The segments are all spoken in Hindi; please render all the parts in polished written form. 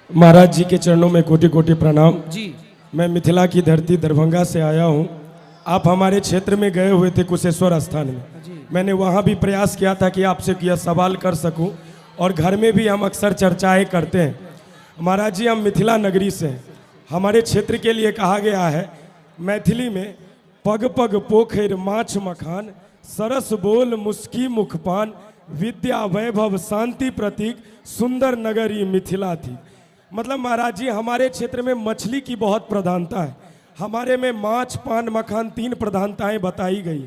महाराज जी के चरणों में कोटि कोटि प्रणाम जी। मैं मिथिला की धरती दरभंगा से आया हूँ। आप हमारे क्षेत्र में गए हुए थे कुशेश्वर स्थान में। मैंने वहाँ भी प्रयास किया था कि आपसे यह सवाल कर सकूं, और घर में भी हम अक्सर चर्चाएं करते हैं। महाराज जी, हम मिथिला नगरी से हैं। हमारे क्षेत्र के लिए कहा गया है मैथिली में, पग पग पोखर माछ मखान, सरस बोल मुस्की मुखपान, विद्या वैभव शांति प्रतीक, सुंदर नगरी मिथिला थी। मतलब महाराज जी, हमारे क्षेत्र में मछली की बहुत प्रधानता है। हमारे में माछ पान मखान 3 प्रधानताएं बताई गई।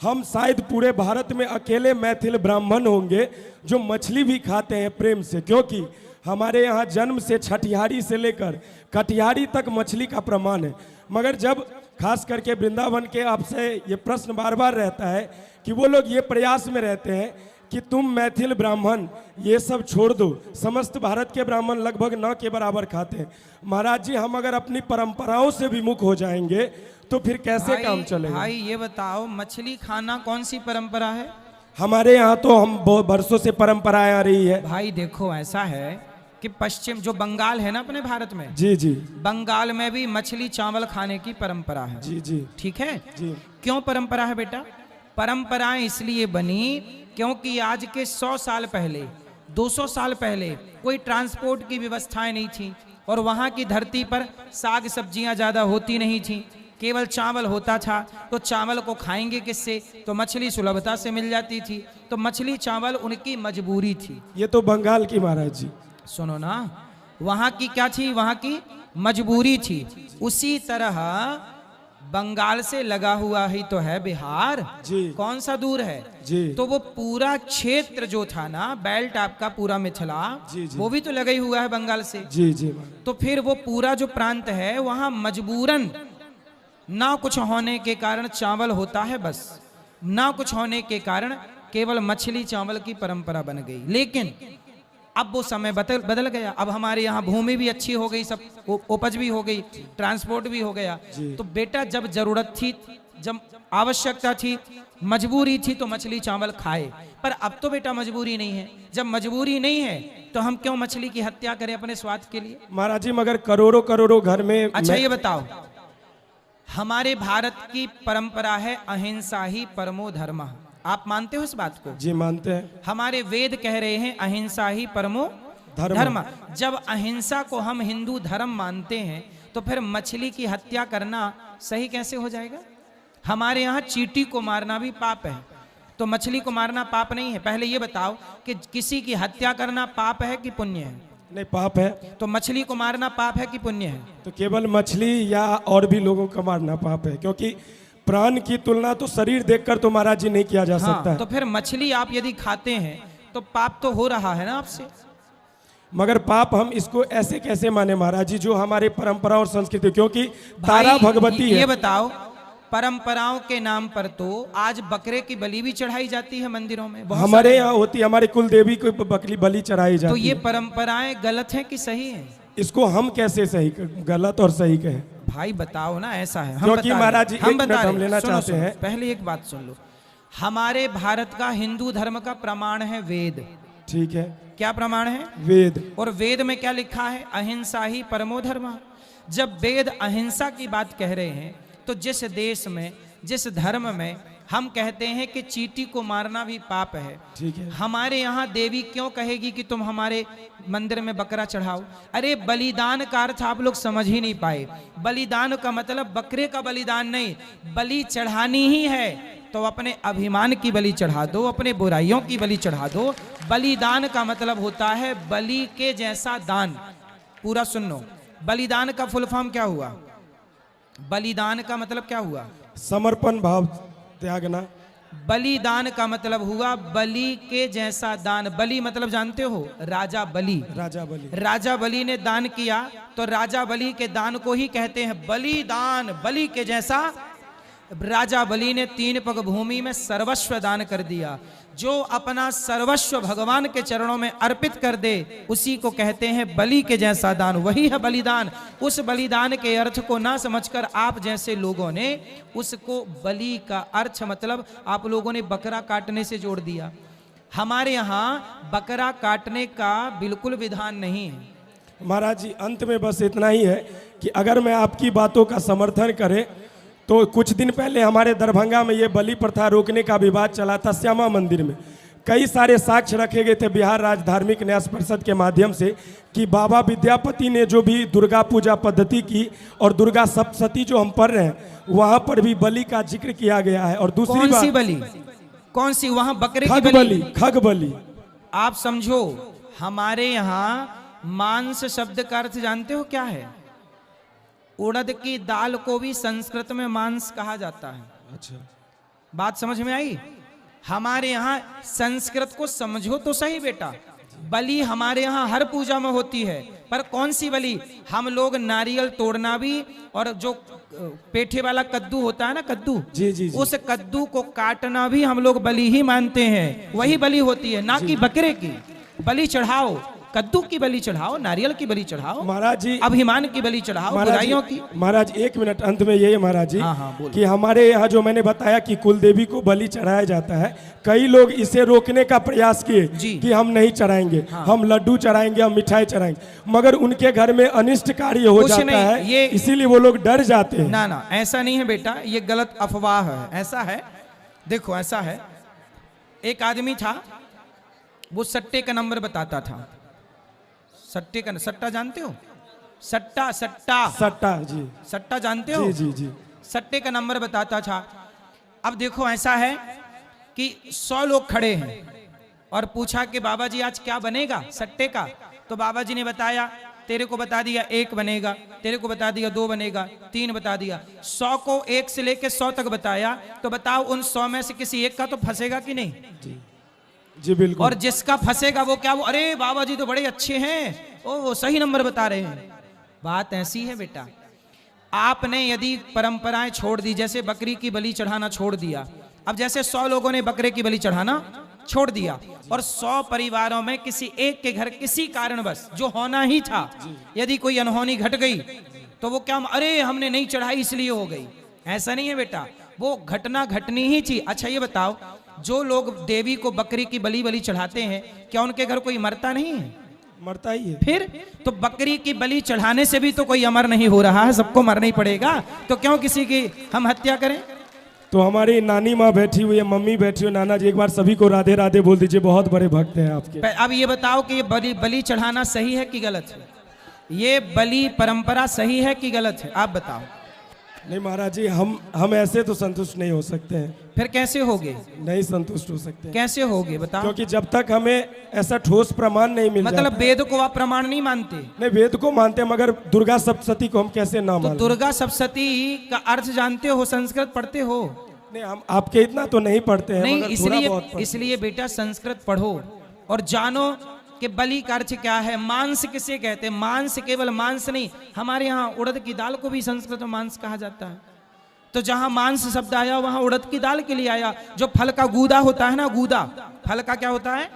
हम शायद पूरे भारत में अकेले मैथिल ब्राह्मण होंगे जो मछली भी खाते हैं प्रेम से, क्योंकि हमारे यहाँ जन्म से छठिहारी से लेकर कटिहारी तक मछली का प्रमाण है। मगर जब खास करके वृंदावन के आपसे ये प्रश्न बार बार रहता है कि वो लोग ये प्रयास में रहते हैं कि तुम मैथिल ब्राह्मण ये सब छोड़ दो, समस्त भारत के ब्राह्मण लगभग न के बराबर खाते हैं। महाराज जी, हम अगर अपनी परंपराओं से विमुख हो जाएंगे तो फिर कैसे काम चलेगा? भाई ये बताओ, मछली खाना कौन सी परंपरा है? हमारे यहाँ तो हम बहुत बरसों से परंपराएं आ रही है। भाई देखो, ऐसा है कि पश्चिम जो बंगाल है ना अपने भारत में, जी जी, बंगाल में भी मछली चावल खाने की परंपरा है। जी जी, ठीक है जी। क्यों परंपरा है बेटा? परंपराएं इसलिए बनी क्योंकि आज के 100 साल पहले 200 साल पहले कोई ट्रांसपोर्ट की व्यवस्थाएं नहीं थी, और वहाँ की धरती पर साग सब्जियां ज़्यादा होती नहीं थी, केवल चावल होता था। तो चावल को खाएंगे किससे? तो मछली सुलभता से मिल जाती थी, तो मछली चावल उनकी मजबूरी थी। ये तो बंगाल की महाराज जी। सुनो ना, वहाँ की क्या थी? वहाँ की मजबूरी थी। उसी तरह बंगाल से लगा हुआ ही तो है बिहार जी। कौन सा दूर है जी। तो वो पूरा क्षेत्र जो था ना, बेल्ट आपका पूरा मिथिला, जी, जी। वो भी तो लगा ही हुआ है बंगाल से। जी जी। तो फिर वो पूरा जो प्रांत है वहां मजबूरन ना कुछ होने के कारण चावल होता है, बस ना कुछ होने के कारण केवल मछली चावल की परंपरा बन गई। लेकिन अब वो समय बदल गया। अब हमारे यहाँ भूमि भी अच्छी हो गई, सब उपज भी हो गई, ट्रांसपोर्ट भी हो गया। तो बेटा, जब जरूरत थी, जब आवश्यकता थी, मजबूरी थी, तो मछली चावल खाए। पर अब तो बेटा मजबूरी नहीं है। जब मजबूरी नहीं है तो हम क्यों मछली की हत्या करें अपने स्वार्थ के लिए? महाराज जी, मगर करोड़ों करोड़ों घर में। अच्छा ये बताओ, हमारे भारत की परंपरा है अहिंसा ही परमो धर्मः। आप मानते हो इस बात को? जी मानते हैं। हमारे वेद कह रहे हैं अहिंसा ही परमो धर्म। जब अहिंसा को हम हिंदू धर्म मानते हैं तो फिर मछली की हत्या करना सही कैसे हो जाएगा? हमारे यहाँ चींटी को मारना भी पाप है, तो मछली को मारना पाप नहीं है? पहले ये बताओ कि किसी की हत्या करना पाप है कि पुण्य है? नहीं, पाप है। तो मछली को मारना पाप है कि पुण्य है? तो केवल मछली या और भी लोगों का मारना पाप है, क्योंकि प्राण की तुलना तो शरीर देखकर तो महाराज जी नहीं किया जा सकता है। तो फिर मछली आप यदि खाते हैं तो पाप तो हो रहा है ना आपसे। मगर पाप हम इसको ऐसे कैसे माने महाराज जी, जो हमारे परंपरा और संस्कृति, क्योंकि तारा भगवती है। ये बताओ, परंपराओं के नाम पर तो आज बकरे की बलि भी चढ़ाई जाती है मंदिरों में। हमारे यहाँ होती है, हमारे कुल देवी को बकरी बलि चढ़ाई जाती है। तो ये परंपराएं गलत है कि सही है? इसको हम कैसे सही गलत और सही कहें? भाई बताओ ना, ऐसा है। क्योंकि महाराज जी हम बता हम लेना चाहते हैं। पहले एक बात सुन लो, हमारे भारत का हिंदू धर्म का प्रमाण है वेद। ठीक है। क्या प्रमाण है? वेद। और वेद में क्या लिखा है? अहिंसा ही परमो धर्म। जब वेद अहिंसा की बात कह रहे हैं तो जिस देश में, जिस धर्म में हम कहते हैं कि चींटी को मारना भी पाप है, ठीक है, हमारे यहाँ देवी क्यों कहेगी कि तुम हमारे मंदिर में बकरा चढ़ाओ? अरे बलिदान का अर्थ आप लोग समझ ही नहीं पाए। बलिदान का मतलब बकरे का बलिदान नहीं, बलि चढ़ानी ही है तो अपने अभिमान की बलि चढ़ा दो, अपने बुराइयों की बलि चढ़ा दो। बलिदान का मतलब होता है बलि के जैसा दान। पूरा सुनो, बलिदान का फुल फॉर्म क्या हुआ? बलिदान का मतलब क्या हुआ? समर्पण भाव, त्यागना। बलिदान का मतलब हुआ बलि के जैसा दान। बलि मतलब जानते हो? राजा बलि। राजा बलि। राजा बलि ने दान किया तो राजा बलि के दान को ही कहते हैं बलिदान। बलि के जैसा। राजा बलि ने 3 पग भूमि में सर्वस्व दान कर दिया। जो अपना सर्वस्व भगवान के चरणों में अर्पित कर दे उसी को कहते हैं बलि के जैसा दान। वही है बलिदान। उस बलिदान के अर्थ को ना समझकर आप जैसे लोगों ने उसको बलि का अर्थ मतलब आप लोगों ने बकरा काटने से जोड़ दिया। हमारे यहाँ बकरा काटने का बिल्कुल विधान नहीं है। महाराज जी अंत में बस इतना ही है कि अगर मैं आपकी बातों का समर्थन करें तो कुछ दिन पहले हमारे दरभंगा में ये बलि प्रथा रोकने का विवाद चला था श्यामा मंदिर में। कई सारे साक्ष्य रखे गए थे बिहार राज्य धार्मिक न्यास परिषद के माध्यम से कि बाबा विद्यापति ने जो भी दुर्गा पूजा पद्धति की और दुर्गा सप्तशती जो हम पढ़ रहे हैं वहां पर भी बलि का जिक्र किया गया है। और दूसरी कौन सी बात बलि? कौन सी? वहां बकरे की खग बलि, खग बलि। आप समझो, हमारे यहाँ मांस शब्द का अर्थ जानते हो क्या है? उड़द की दाल को भी संस्कृत में मांस कहा जाता है। अच्छा, बात समझ में आई? हमारे यहाँ संस्कृत को समझो तो सही बेटा। बलि हमारे यहाँ हर पूजा में होती है, पर कौन सी बलि? हम लोग नारियल तोड़ना भी और जो पेठे वाला कद्दू होता है ना, कद्दू, जी जी जी। उस कद्दू को काटना भी हम लोग बलि ही मानते हैं। वही बलि होती है, ना कि बकरे की बलि चढ़ाओ। कद्दू की बलि चढ़ाओ, नारियल की बलि चढ़ाओ, महाराज जी अभिमान की बलि चढ़ाओ, बुराइयों की। महाराज एक मिनट, अंत में यही है महाराज जी हाँ, बोलो। कि हमारे यहाँ जो मैंने बताया कि कुल देवी को बलि चढ़ाया जाता है, कई लोग इसे रोकने का प्रयास किए कि हम नहीं चढ़ाएंगे, हम लड्डू चढ़ाएंगे, हम मिठाई चढ़ाएंगे, मगर उनके घर में अनिष्ट कार्य हो जाता है, इसीलिए वो लोग डर जाते हैं। ना, ऐसा नहीं है बेटा, ये गलत अफवाह है। ऐसा है, देखो ऐसा है, एक आदमी था, वो सट्टे का नंबर बताता था। सट्टे का, सट्टा जानते हो? सट्टा, सट्टा, सट्टा जी, सट्टा जानते हो? जी जी जी। सट्टे का नंबर बताता था। अब देखो ऐसा है कि 100 लोग खड़े हैं और पूछा कि बाबा जी आज क्या बनेगा सट्टे का? तो बाबा जी ने बताया, तेरे को बता दिया 1 बनेगा, तेरे को बता दिया 2 बनेगा, 3 बता दिया। 100 को 1 से लेके 100 तक बताया, तो बताओ उन 100 में से किसी एक का तो फंसेगा कि नहीं? जी बिल्कुल। और जिसका फंसेगा वो क्या, वो अरे बाबा जी तो बड़े अच्छे हैं, ओ सही नंबर बता रहे हैं। बात ऐसी है बेटा, आपने यदि परंपराएं छोड़ दी, जैसे बकरी की बलि चढ़ाना छोड़ दिया, अब जैसे 100 लोगों ने बकरे की बलि चढ़ाना छोड़ दिया और 100 परिवारों में किसी एक के घर किसी कारणवश जो होना ही था, यदि कोई अनहोनी घट गई तो वो क्या, अरे हमने नहीं चढ़ाई इसलिए हो गई। ऐसा नहीं है बेटा, वो घटना घटनी ही थी। अच्छा ये बताओ, जो लोग देवी को बकरी की बलि चढ़ाते हैं, क्या उनके घर कोई मरता नहीं है? मरता ही है। फिर तो बकरी की बलि चढ़ाने से भी तो कोई अमर नहीं हो रहा है, सबको मरना ही पड़ेगा, तो क्यों किसी की हम हत्या करें? तो हमारी नानी माँ बैठी हुई है, मम्मी बैठी हुई, नाना जी एक बार सभी को राधे राधे बोल दीजिए, बहुत बड़े भक्त हैं आपके। अब ये बताओ कि ये बलि चढ़ाना सही है कि गलत है? ये बलि परंपरा सही है कि गलत है? आप बताओ। नहीं महाराज जी, हम ऐसे तो संतुष्ट नहीं हो सकते हैं। फिर कैसे होगे? नहीं संतुष्ट हो सकते हैं। कैसे होगे बताओ? क्योंकि जब तक हमें ऐसा ठोस प्रमाण नहीं मिल मतलब जाता। वेद को आप प्रमाण नहीं मानते? नहीं, वेद को मानते हैं, मगर दुर्गा सप्तशती को हम कैसे ना तो माने? दुर्गा सप्तशती का अर्थ जानते हो? संस्कृत पढ़ते हो? नहीं, हम आपके इतना तो नहीं पढ़ते हैं, नहीं, मगर थोड़ा बहुत पढ़ते हैं। इसलिए बेटा संस्कृत पढ़ो और जानो कि बलि का अर्थ क्या है, मांस किसे कहते हैं। मांस केवल मांस नहीं, हमारे यहाँ उड़द की दाल को भी संस्कृत में मांस कहा जाता है। तो जहां मांस शब्द आया वहां उड़द की दाल के लिए आया। जो फल का गूदा होता है ना, गूदा, फल का क्या होता है?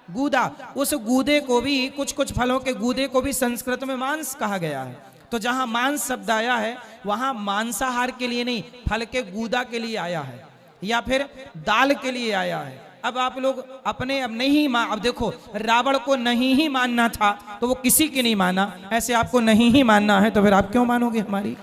गूदा। उस गूदे को भी, कुछ फलों के गूदे को भी संस्कृत में मांस कहा गया है। तो जहां मांस शब्द आया है वहां मांसाहार के लिए नहीं, फल के गूदा के लिए आया है, या फिर दाल के लिए आया है। अब आप लोग अपने अब नहीं अब देखो, रावण को नहीं ही मानना था तो वो किसी की नहीं माना, ऐसे आपको नहीं ही मानना है तो फिर आप क्यों मानोगे हमारी?